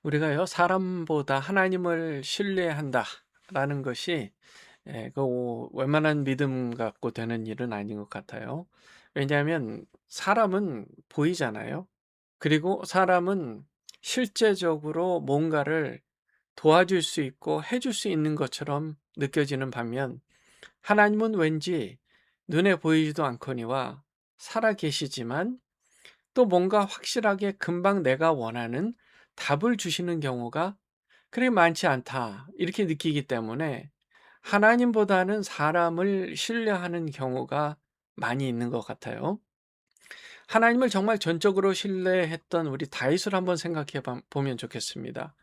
우리가요, 사람보다 하나님을 신뢰한다라는 것이 웬만한 믿음 갖고 되는 일은 아닌 것 같아요. 왜냐하면 사람은 보이잖아요. 그리고 사람은 실제적으로 뭔가를 도와줄 수 있고 해줄 수 있는 것처럼 느껴지는 반면 하나님은 왠지 눈에 보이지도 않거니와 살아 계시지만 또 뭔가 확실하게 금방 내가 원하는 답을 주시는 경우가 그리 많지 않다. 이렇게 느끼기 때문에 하나님보다는 사람을 신뢰하는 경우가 많이 있는 것 같아요. 하나님을 정말 전적으로 신뢰했던 우리 다윗을 한번 생각해 보면 좋겠습니다.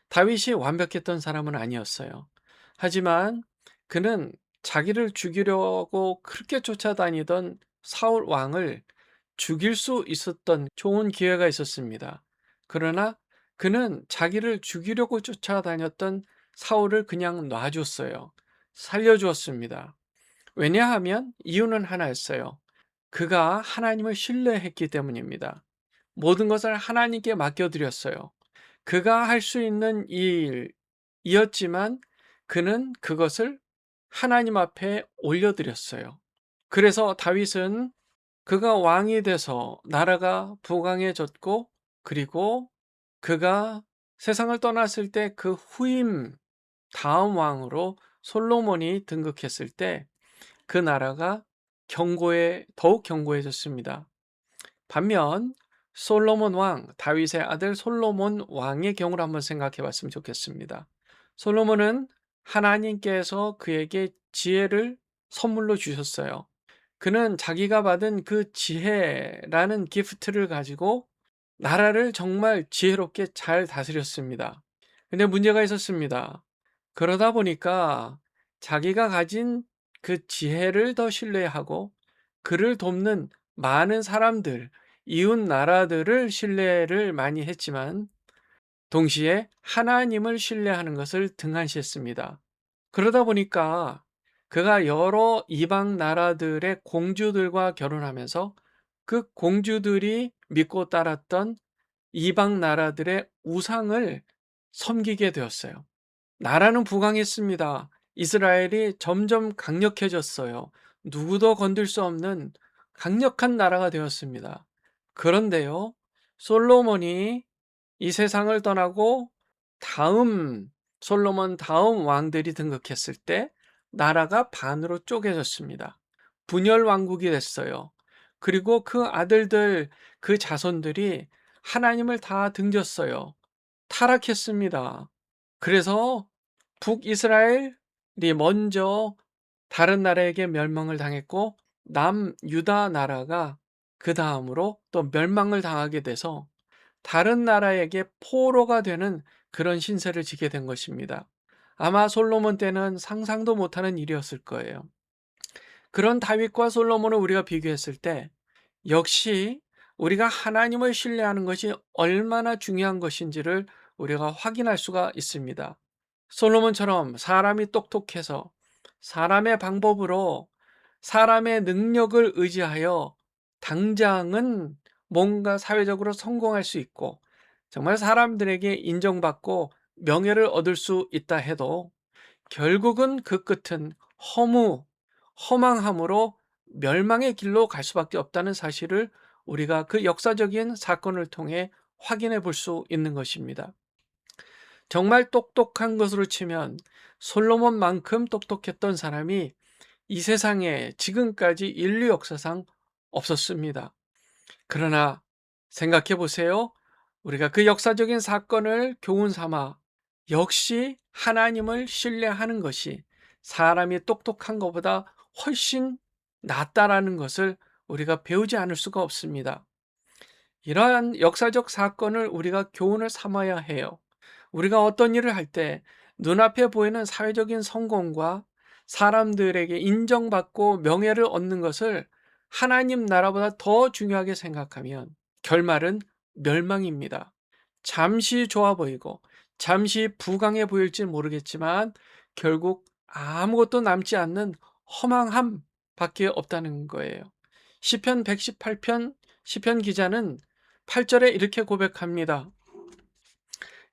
다윗이 완벽했던 사람은 아니었어요. 하지만 그는 자기를 죽이려고 그렇게 쫓아다니던 사울 왕을 죽일 수 있었던 좋은 기회가 있었습니다. 그러나 그는 자기를 죽이려고 쫓아다녔던 사울을 그냥 놔줬어요. 살려주었습니다. 왜냐하면 이유는 하나였어요. 그가 하나님을 신뢰했기 때문입니다. 모든 것을 하나님께 맡겨드렸어요. 그가 할 수 있는 일이었지만 그는 그것을 하나님 앞에 올려드렸어요. 그래서 다윗은 그가 왕이 돼서 나라가 부강해졌고, 그리고 그가 세상을 떠났을 때 그 후임 다음 왕으로 솔로몬이 등극했을 때 그 나라가 더욱 견고해졌습니다. 반면 솔로몬 왕, 다윗의 아들 솔로몬 왕의 경우를 한번 생각해 봤으면 좋겠습니다. 솔로몬은 하나님께서 그에게 지혜를 선물로 주셨어요. 그는 자기가 받은 그 지혜라는 기프트를 가지고 나라를 정말 지혜롭게 잘 다스렸습니다. 근데 문제가 있었습니다. 그러다 보니까 자기가 가진 그 지혜를 더 신뢰하고 그를 돕는 많은 사람들, 이웃 나라들을 신뢰를 많이 했지만 동시에 하나님을 신뢰하는 것을 등한시했습니다. 그러다 보니까 그가 여러 이방 나라들의 공주들과 결혼하면서 그 공주들이 믿고 따랐던 이방 나라들의 우상을 섬기게 되었어요. 나라는 부강했습니다. 이스라엘이 점점 강력해졌어요. 누구도 건들 수 없는 강력한 나라가 되었습니다. 그런데요, 솔로몬이 이 세상을 떠나고 다음 솔로몬 다음 왕들이 등극했을 때 나라가 반으로 쪼개졌습니다. 분열 왕국이 됐어요. 그리고 그 아들들, 그 자손들이 하나님을 다 등졌어요. 타락했습니다. 그래서 북이스라엘이 먼저 다른 나라에게 멸망을 당했고 남유다 나라가 그 다음으로 또 멸망을 당하게 돼서 다른 나라에게 포로가 되는 그런 신세를 지게 된 것입니다. 아마 솔로몬 때는 상상도 못하는 일이었을 거예요. 그런 다윗과 솔로몬을 우리가 비교했을 때 역시 우리가 하나님을 신뢰하는 것이 얼마나 중요한 것인지를 우리가 확인할 수가 있습니다. 솔로몬처럼 사람이 똑똑해서 사람의 방법으로 사람의 능력을 의지하여 당장은 뭔가 사회적으로 성공할 수 있고 정말 사람들에게 인정받고 명예를 얻을 수 있다 해도 결국은 그 끝은 허망함으로 멸망의 길로 갈 수밖에 없다는 사실을 우리가 그 역사적인 사건을 통해 확인해 볼 수 있는 것입니다. 정말 똑똑한 것으로 치면 솔로몬만큼 똑똑했던 사람이 이 세상에 지금까지 인류 역사상 없었습니다. 그러나 생각해 보세요. 우리가 그 역사적인 사건을 교훈 삼아 역시 하나님을 신뢰하는 것이 사람이 똑똑한 것보다 훨씬 낫다라는 것을 우리가 배우지 않을 수가 없습니다. 이러한 역사적 사건을 우리가 교훈을 삼아야 해요. 우리가 어떤 일을 할 때 눈앞에 보이는 사회적인 성공과 사람들에게 인정받고 명예를 얻는 것을 하나님 나라보다 더 중요하게 생각하면 결말은 멸망입니다. 잠시 좋아 보이고 잠시 부강해 보일지 모르겠지만 결국 아무것도 남지 않는 허망함 밖에 없다는 거예요. 시편 118편 시편 기자는 8절에 이렇게 고백합니다.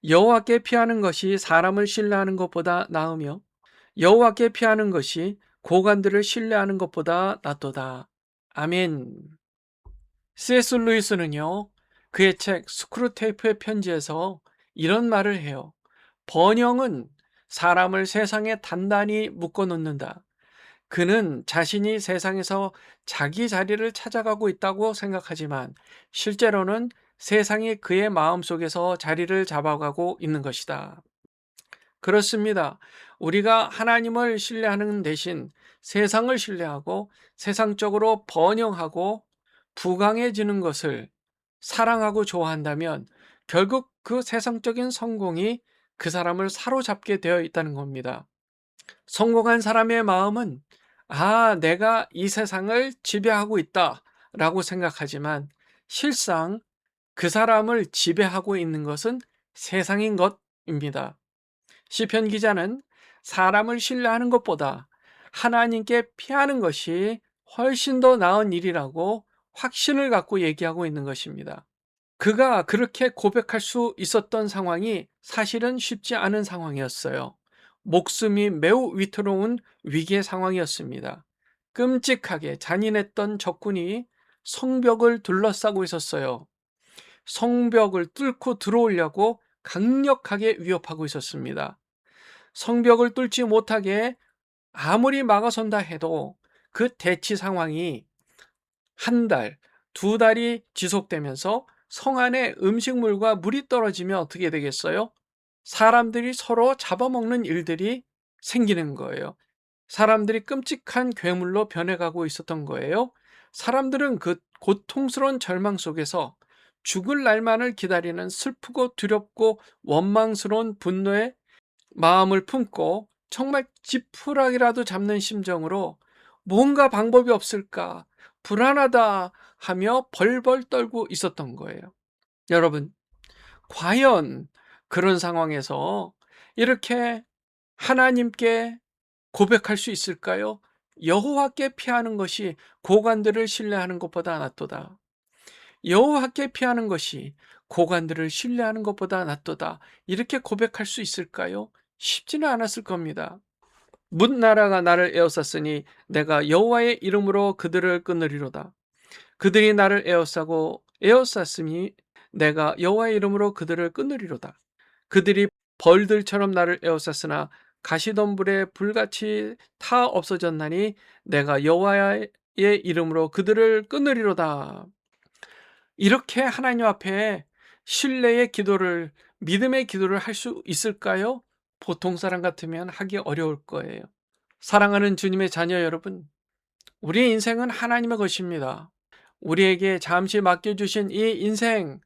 여호와께 피하는 것이 사람을 신뢰하는 것보다 나으며 여호와께 피하는 것이 고관들을 신뢰하는 것보다 낫도다. 아멘. C.S. 루이스는요, 그의 책 스크루테이프의 편지에서 이런 말을 해요. 번영은 사람을 세상에 단단히 묶어 놓는다. 그는 자신이 세상에서 자기 자리를 찾아가고 있다고 생각하지만 실제로는 세상이 그의 마음속에서 자리를 잡아가고 있는 것이다. 그렇습니다. 우리가 하나님을 신뢰하는 대신 세상을 신뢰하고 세상적으로 번영하고 부강해지는 것을 사랑하고 좋아한다면 결국 그 세상적인 성공이 그 사람을 사로잡게 되어 있다는 겁니다. 성공한 사람의 마음은 내가 이 세상을 지배하고 있다 라고 생각하지만 실상 그 사람을 지배하고 있는 것은 세상인 것입니다. 시편 기자는 사람을 신뢰하는 것보다 하나님께 피하는 것이 훨씬 더 나은 일이라고 확신을 갖고 얘기하고 있는 것입니다. 그가 그렇게 고백할 수 있었던 상황이 사실은 쉽지 않은 상황이었어요. 목숨이 매우 위태로운 위기의 상황이었습니다. 끔찍하게 잔인했던 적군이 성벽을 둘러싸고 있었어요. 성벽을 뚫고 들어오려고 강력하게 위협하고 있었습니다. 성벽을 뚫지 못하게 아무리 막아선다 해도 그 대치 상황이 한 달, 두 달이 지속되면서 성 안에 음식물과 물이 떨어지면 어떻게 되겠어요? 사람들이 서로 잡아먹는 일들이 생기는 거예요. 사람들이 끔찍한 괴물로 변해가고 있었던 거예요. 사람들은 그 고통스러운 절망 속에서 죽을 날만을 기다리는 슬프고 두렵고 원망스러운 분노의 마음을 품고 정말 지푸라기라도 잡는 심정으로 뭔가 방법이 없을까, 불안하다 하며 벌벌 떨고 있었던 거예요. 여러분, 과연 그런 상황에서 이렇게 하나님께 고백할 수 있을까요? 여호와께 피하는 것이 고관들을 신뢰하는 것보다 낫도다. 여호와께 피하는 것이 고관들을 신뢰하는 것보다 낫도다. 이렇게 고백할 수 있을까요? 쉽지는 않았을 겁니다. 뭇 나라가 나를 에워쌌으니 내가 여호와의 이름으로 그들을 끊으리로다. 그들이 나를 에워쌌으니 내가 여호와의 이름으로 그들을 끊으리로다. 그들이 벌들처럼 나를 에워쌌으나 가시덤불에 불같이 타 없어졌나니 내가 여호와의 이름으로 그들을 끊으리로다. 이렇게 하나님 앞에 신뢰의 기도를, 믿음의 기도를 할 수 있을까요? 보통 사람 같으면 하기 어려울 거예요. 사랑하는 주님의 자녀 여러분, 우리의 인생은 하나님의 것입니다. 우리에게 잠시 맡겨주신 이 인생,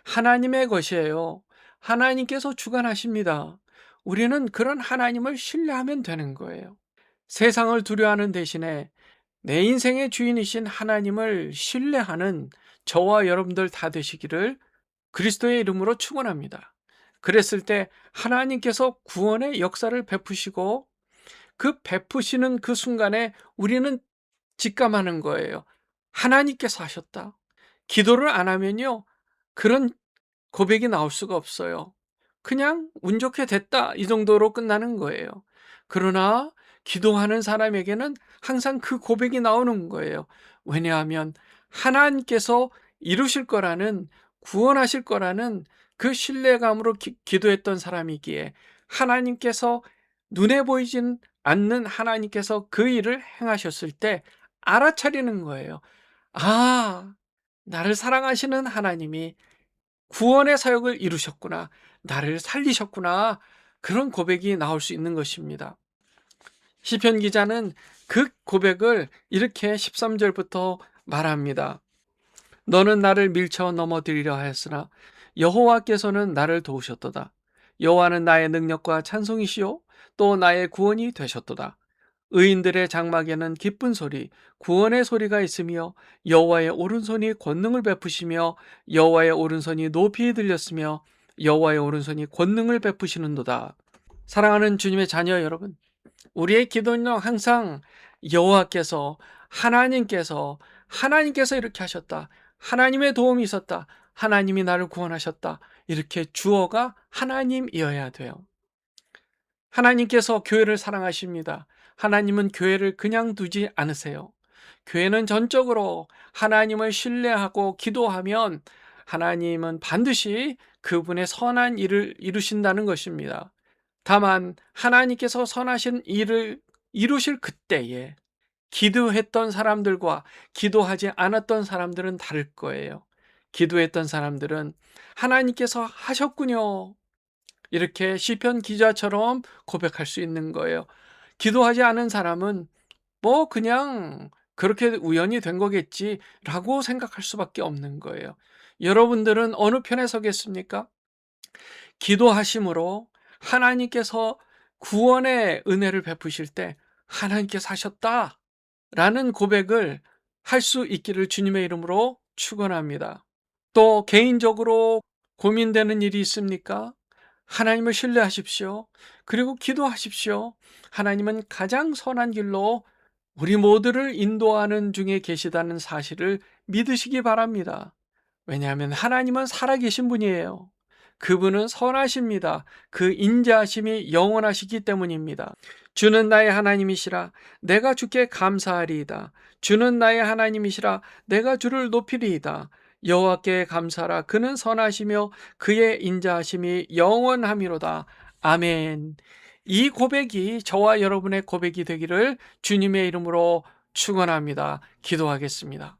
하나님의 것이에요. 하나님께서 주관하십니다. 우리는 그런 하나님을 신뢰하면 되는 거예요. 세상을 두려워하는 대신에 내 인생의 주인이신 하나님을 신뢰하는 저와 여러분들 다 되시기를 그리스도의 이름으로 축원합니다. 그랬을 때 하나님께서 구원의 역사를 베푸시고 그 베푸시는 그 순간에 우리는 직감하는 거예요. 하나님께서 하셨다. 기도를 안 하면요, 그런 고백이 나올 수가 없어요. 그냥 운 좋게 됐다 이 정도로 끝나는 거예요. 그러나 기도하는 사람에게는 항상 그 고백이 나오는 거예요. 왜냐하면 하나님께서 이루실 거라는, 구원하실 거라는 그 신뢰감으로 기도했던 사람이기에 하나님께서, 눈에 보이진 않는 하나님께서 그 일을 행하셨을 때 알아차리는 거예요. 나를 사랑하시는 하나님이 구원의 사역을 이루셨구나, 나를 살리셨구나, 그런 고백이 나올 수 있는 것입니다. 시편 기자는 그 고백을 이렇게 13절부터 말합니다. 너는 나를 밀쳐 넘어뜨리려 하였으나 여호와께서는 나를 도우셨도다. 여호와는 나의 능력과 찬송이시요 또 나의 구원이 되셨도다. 의인들의 장막에는 기쁜 소리, 구원의 소리가 있으며 여호와의 오른손이 권능을 베푸시며 여호와의 오른손이 높이 들렸으며 여호와의 오른손이 권능을 베푸시는도다. 사랑하는 주님의 자녀 여러분, 우리의 기도는 항상 여호와께서, 하나님께서 이렇게 하셨다, 하나님의 도움이 있었다, 하나님이 나를 구원하셨다. 이렇게 주어가 하나님이어야 돼요. 하나님께서 교회를 사랑하십니다. 하나님은 교회를 그냥 두지 않으세요. 교회는 전적으로 하나님을 신뢰하고 기도하면 하나님은 반드시 그분의 선한 일을 이루신다는 것입니다. 다만 하나님께서 선하신 일을 이루실 그때에 기도했던 사람들과 기도하지 않았던 사람들은 다를 거예요. 기도했던 사람들은 하나님께서 하셨군요. 이렇게 시편 기자처럼 고백할 수 있는 거예요. 기도하지 않은 사람은 뭐 그냥 그렇게 우연히 된 거겠지라고 생각할 수밖에 없는 거예요. 여러분들은 어느 편에 서겠습니까? 기도하심으로 하나님께서 구원의 은혜를 베푸실 때 하나님께서 하셨다라는 고백을 할 수 있기를 주님의 이름으로 축원합니다. 또 개인적으로 고민되는 일이 있습니까? 하나님을 신뢰하십시오. 그리고 기도하십시오. 하나님은 가장 선한 길로 우리 모두를 인도하는 중에 계시다는 사실을 믿으시기 바랍니다. 왜냐하면 하나님은 살아계신 분이에요. 그분은 선하십니다. 그 인자하심이 영원하시기 때문입니다. 주는 나의 하나님이시라 내가 주께 감사하리이다. 주는 나의 하나님이시라 내가 주를 높이리이다. 여호와께 감사라 그는 선하시며 그의 인자하심이 영원하미로다. 아멘. 이 고백이 저와 여러분의 고백이 되기를 주님의 이름으로 축원합니다. 기도하겠습니다.